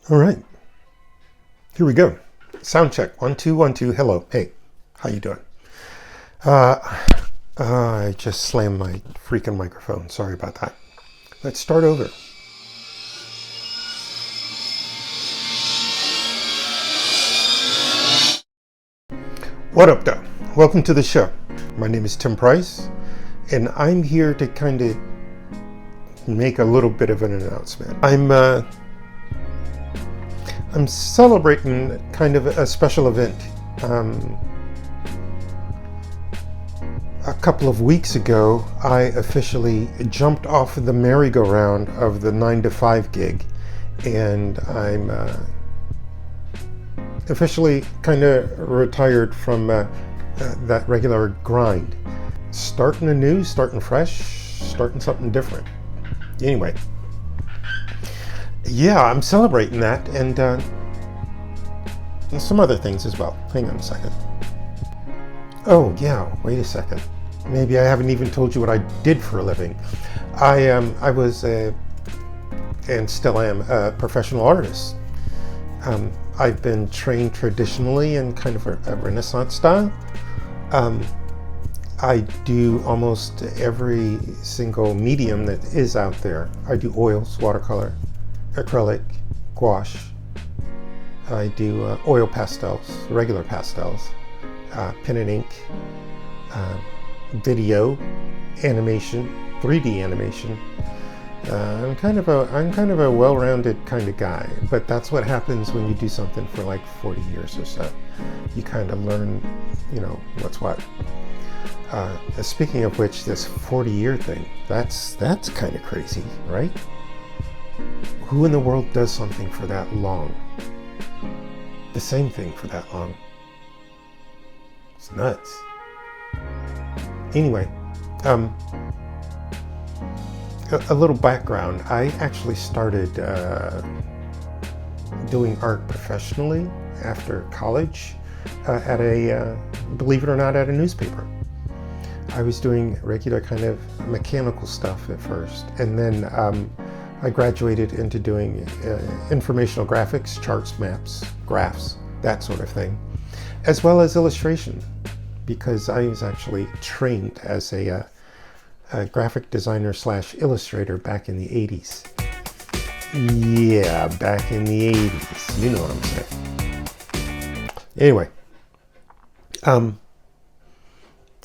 All right, here we go. Sound check. 1 2 1 2. Hello. Hey, how you doing? Uh, I just slammed my freaking microphone. Sorry about that. Let's start over. What up, though? Welcome to the show. My name is Tim Price, and I'm here to kind of make a little bit of an announcement. I'm celebrating kind of a special event. A couple of weeks ago, I officially jumped off of the merry-go-round of the 9-to-5 gig, and I'm officially kind of retired from that regular grind. Starting anew, starting fresh, starting something different. Anyway. Yeah, I'm celebrating that, and some other things as well. Hang on a second. Oh, yeah, wait a second. Maybe I haven't even told you what I did for a living. I was, and still am, a professional artist. I've been trained traditionally in kind of a Renaissance style. I do almost every single medium that is out there. I do oils, watercolor, acrylic, gouache. I do oil pastels, regular pastels, pen and ink, video, animation, 3D animation. I'm kind of a well-rounded kind of guy, but that's what happens when you do something for like 40 years or so. You kind of learn, what's what. Speaking of which, this 40-year thing, that's kind of crazy, right? Who in the world does something for that long? The same thing for that long? It's nuts. Anyway, a little background. I actually started doing art professionally after college at believe it or not, at a newspaper. I was doing regular kind of mechanical stuff at first, and then I graduated into doing informational graphics, charts, maps, graphs, that sort of thing, as well as illustration, because I was actually trained as a graphic designer / illustrator back in the 80s. Yeah, back in the 80s. You know what I'm saying. Anyway,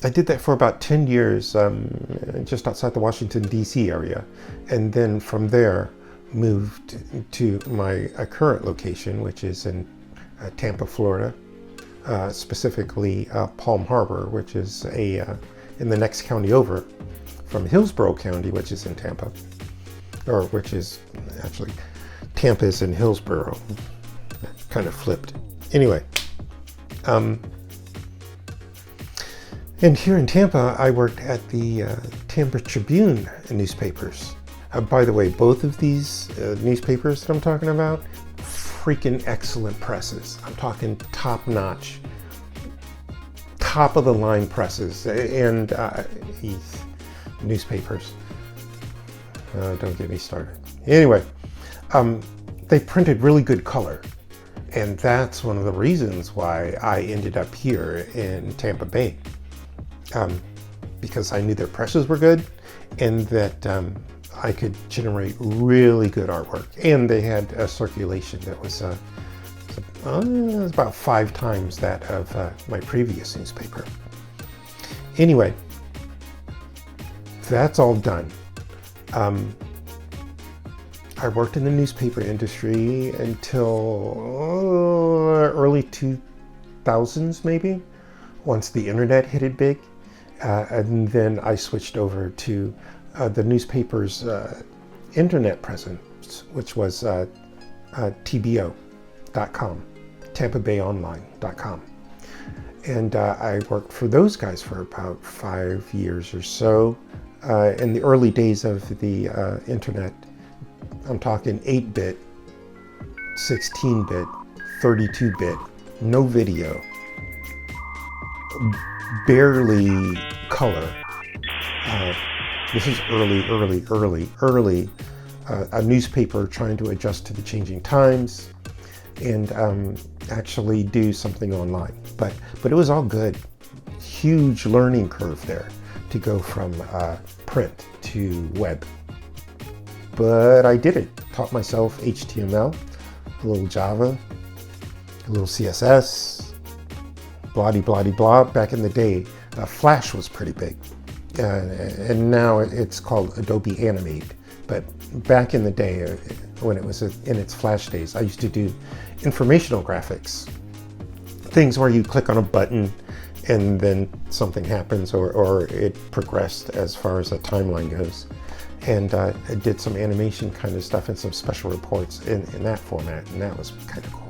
I did that for about 10 years, just outside the Washington, D.C. area. And then from there, moved to my current location, which is in Tampa, Florida, specifically Palm Harbor, which is in the next county over from Hillsborough County, which is in Tampa, or which is actually, Tampa is in Hillsborough. Kind of flipped. Anyway. And here in Tampa, I worked at the Tampa Tribune newspapers. By the way, both of these newspapers that I'm talking about, freaking excellent presses. I'm talking top-notch, top-of-the-line presses and newspapers. Don't get me started. Anyway, they printed really good color. And that's one of the reasons why I ended up here in Tampa Bay. Because I knew their presses were good, and that I could generate really good artwork. And they had a circulation that was about 5 times that of my previous newspaper. Anyway, that's all done. I worked in the newspaper industry until early 2000s, maybe, once the internet hit it big. And then I switched over to the newspaper's internet presence, which was TBO.com, TampaBayOnline.com. And I worked for those guys for about 5 years or so. In the early days of the internet, I'm talking 8-bit, 16-bit, 32-bit, no video, barely color. This is early a newspaper trying to adjust to the changing times, and actually do something online. But it was all good. Huge learning curve there to go from print to web. But I did it. Taught myself HTML, a little Java, a little CSS, blah. Back in the day, Flash was pretty big. And now it's called Adobe Animate. But back in the day, when it was in its Flash days, I used to do informational graphics. Things where you click on a button and then something happens, or it progressed as far as a timeline goes. And I did some animation kind of stuff and some special reports in that format, and that was kind of cool.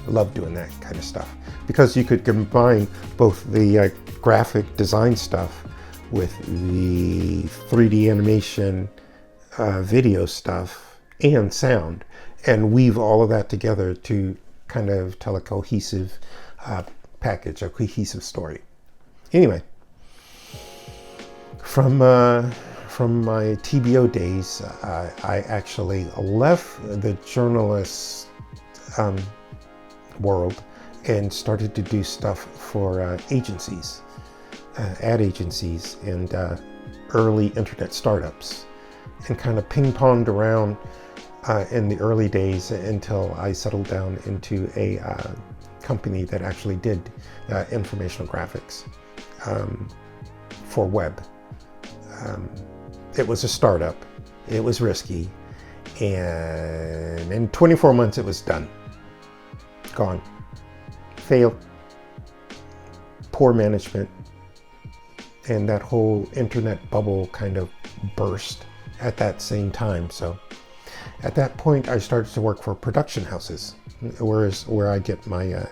I love doing that kind of stuff because you could combine both the graphic design stuff with the 3D animation, video stuff, and sound, and weave all of that together to kind of tell a cohesive package, a cohesive story. Anyway, from my TBO days, I actually left the journalist world and started to do stuff for agencies, ad agencies, and early internet startups, and kind of ping-ponged around in the early days until I settled down into a company that actually did informational graphics for web. It was a startup, it was risky, and in 24 months it was done. Gone. Failed. Poor management. And that whole internet bubble kind of burst at that same time. So at that point I started to work for production houses, where I get my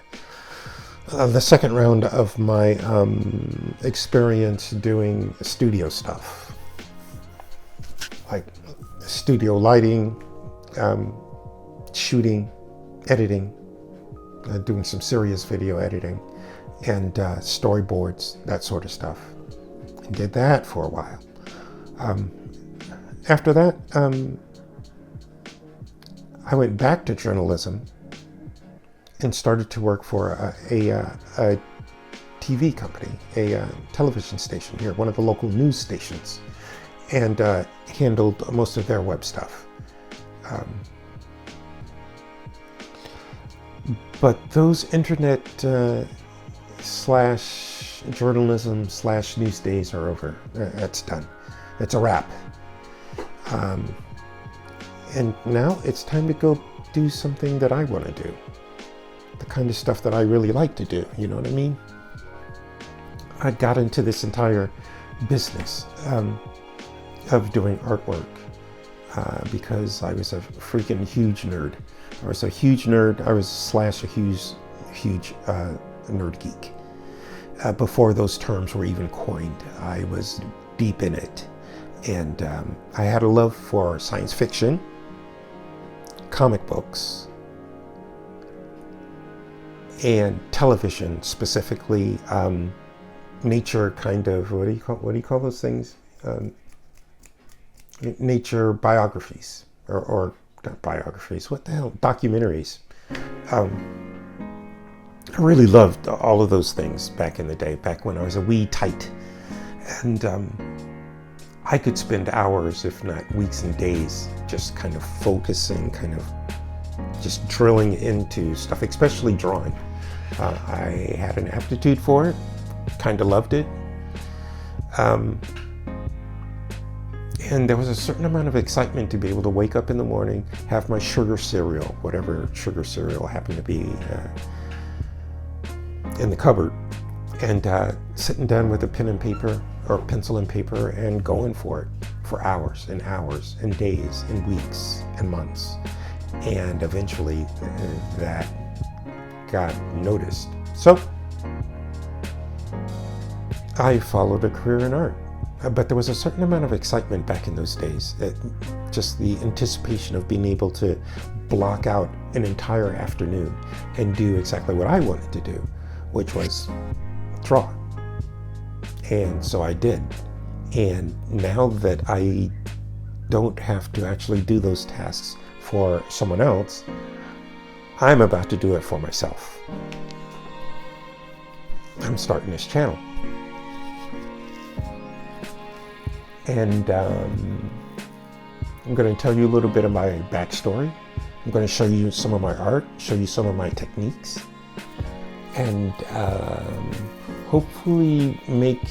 the second round of my experience doing studio stuff, like studio lighting, shooting, editing, doing some serious video editing, and storyboards, that sort of stuff. And did that for a while. After that, I went back to journalism and started to work for a TV company, a television station here, one of the local news stations, and handled most of their web stuff. But those internet slash journalism slash news days are over. That's done. It's a wrap. And now it's time to go do something that I want to do. The kind of stuff that I really like to do, you know what I mean? I got into this entire business of doing artwork because I was a freaking huge nerd. I was a huge nerd. I was slash a huge nerd geek. Before those terms were even coined, I was deep in it. And I had a love for science fiction, comic books, and television, specifically nature kind of, what do you call those things? Nature biographies, or not biographies, what the hell, documentaries. I really loved all of those things back in the day, back when I was a wee tite. And I could spend hours, if not weeks and days, just kind of focusing, kind of just drilling into stuff, especially drawing. I had an aptitude for it, kind of loved it. And there was a certain amount of excitement to be able to wake up in the morning, have my sugar cereal, whatever sugar cereal happened to be in the cupboard, and sitting down with a pen and paper, or pencil and paper, and going for it for hours and hours and days and weeks and months. And eventually that got noticed. So I followed a career in art. But there was a certain amount of excitement back in those days. Just the anticipation of being able to block out an entire afternoon and do exactly what I wanted to do, which was draw. And so I did. And now that I don't have to actually do those tasks for someone else. I'm about to do it for myself. I'm starting this channel. And I'm going to tell you a little bit of my backstory. I'm going to show you some of my art, show you some of my techniques, and hopefully make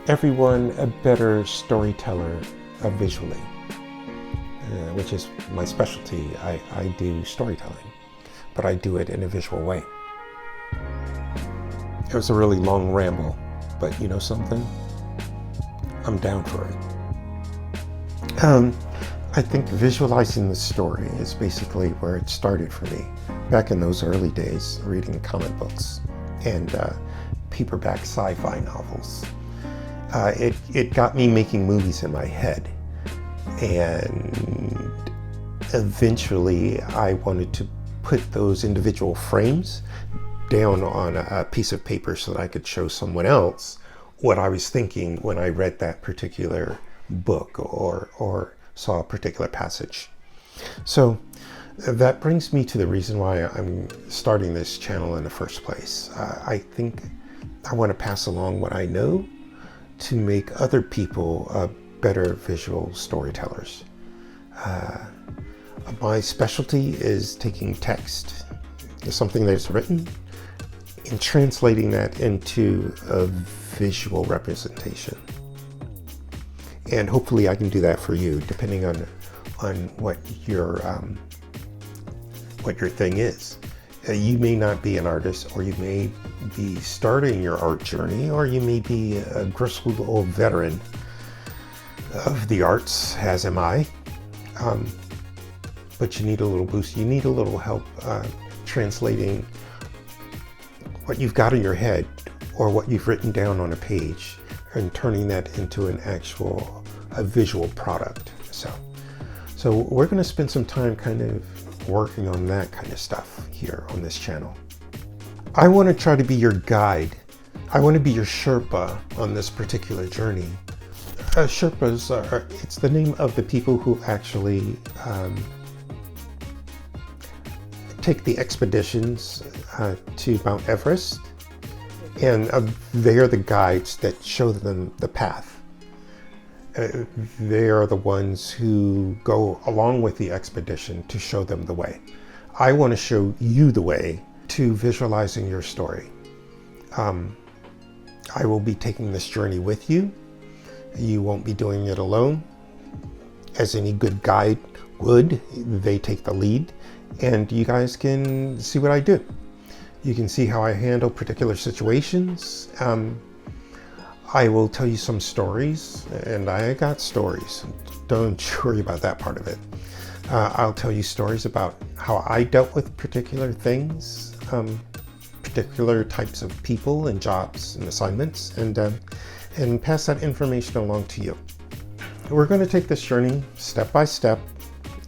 everyone a better storyteller visually, which is my specialty. I do storytelling, but I do it in a visual way. It was a really long ramble, but you know something? I'm down for it. I think visualizing the story is basically where it started for me. Back in those early days, reading comic books and paperback sci-fi novels. It got me making movies in my head. And eventually I wanted to put those individual frames down on a piece of paper so that I could show someone else what I was thinking when I read that particular book or saw a particular passage. So that brings me to the reason why I'm starting this channel in the first place. I think I want to pass along what I know to make other people better visual storytellers. My specialty is taking text, something that's written, and translating that into a visual representation. And hopefully I can do that for you, depending on what your thing is. You may not be an artist, or you may be starting your art journey, or you may be a grizzled old veteran of the arts, as am I. But you need a little boost. You need a little help translating what you've got in your head or what you've written down on a page and turning that into an actual visual product. So we're going to spend some time kind of working on that kind of stuff here on this channel. I want to try to be your guide. I want to be your Sherpa on this particular journey. Sherpas it's the name of the people who actually take the expeditions to Mount Everest, and they are the guides that show them the path. They are the ones who go along with the expedition to show them the way. I want to show you the way to visualizing your story. I will be taking this journey with you. You won't be doing it alone. As any good guide would, they take the lead, and you guys can see what I do. You can see how I handle particular situations. I will tell you some stories, and I got stories. Don't worry about that part of it. I'll tell you stories about how I dealt with particular things, particular types of people and jobs and assignments, and pass that information along to you. We're going to take this journey step by step,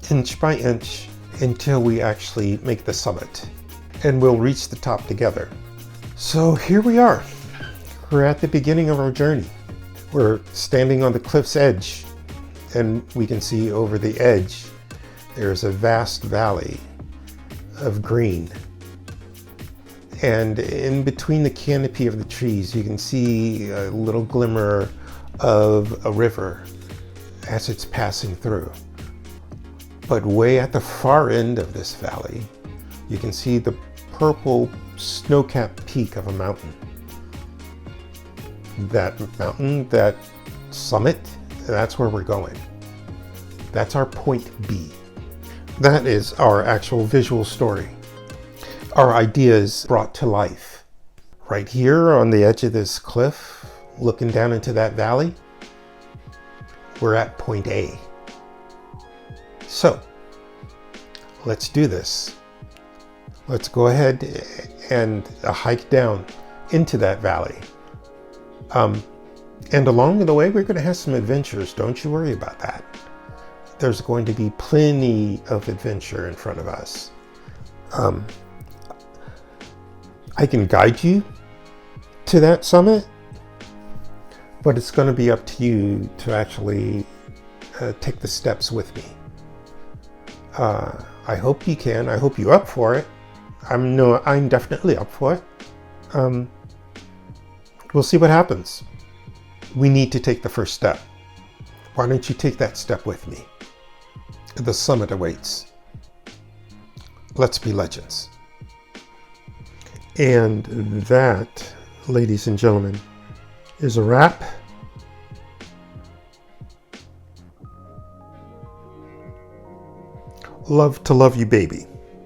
inch by inch, until we actually make the summit, and we'll reach the top together. So here we are. We're at the beginning of our journey. We're standing on the cliff's edge, and we can see over the edge there's a vast valley of green. And in between the canopy of the trees, you can see a little glimmer of a river as it's passing through. But way at the far end of this valley, you can see the purple snow-capped peak of a mountain. That mountain, that summit, that's where we're going. That's our point B. That is our actual visual story. Our ideas brought to life. Right here on the edge of this cliff, looking down into that valley, we're at point A. So, let's do this. Let's go ahead and hike down into that valley. And along the way, we're going to have some adventures. Don't you worry about that. There's going to be plenty of adventure in front of us. I can guide you to that summit, but it's going to be up to you to actually take the steps with me. I hope you can. I hope you're up for it. I'm definitely up for it. We'll see what happens. We need to take the first step. Why don't you take that step with me? The summit awaits. Let's be legends. And that, ladies and gentlemen, is a wrap. Love to love you, baby.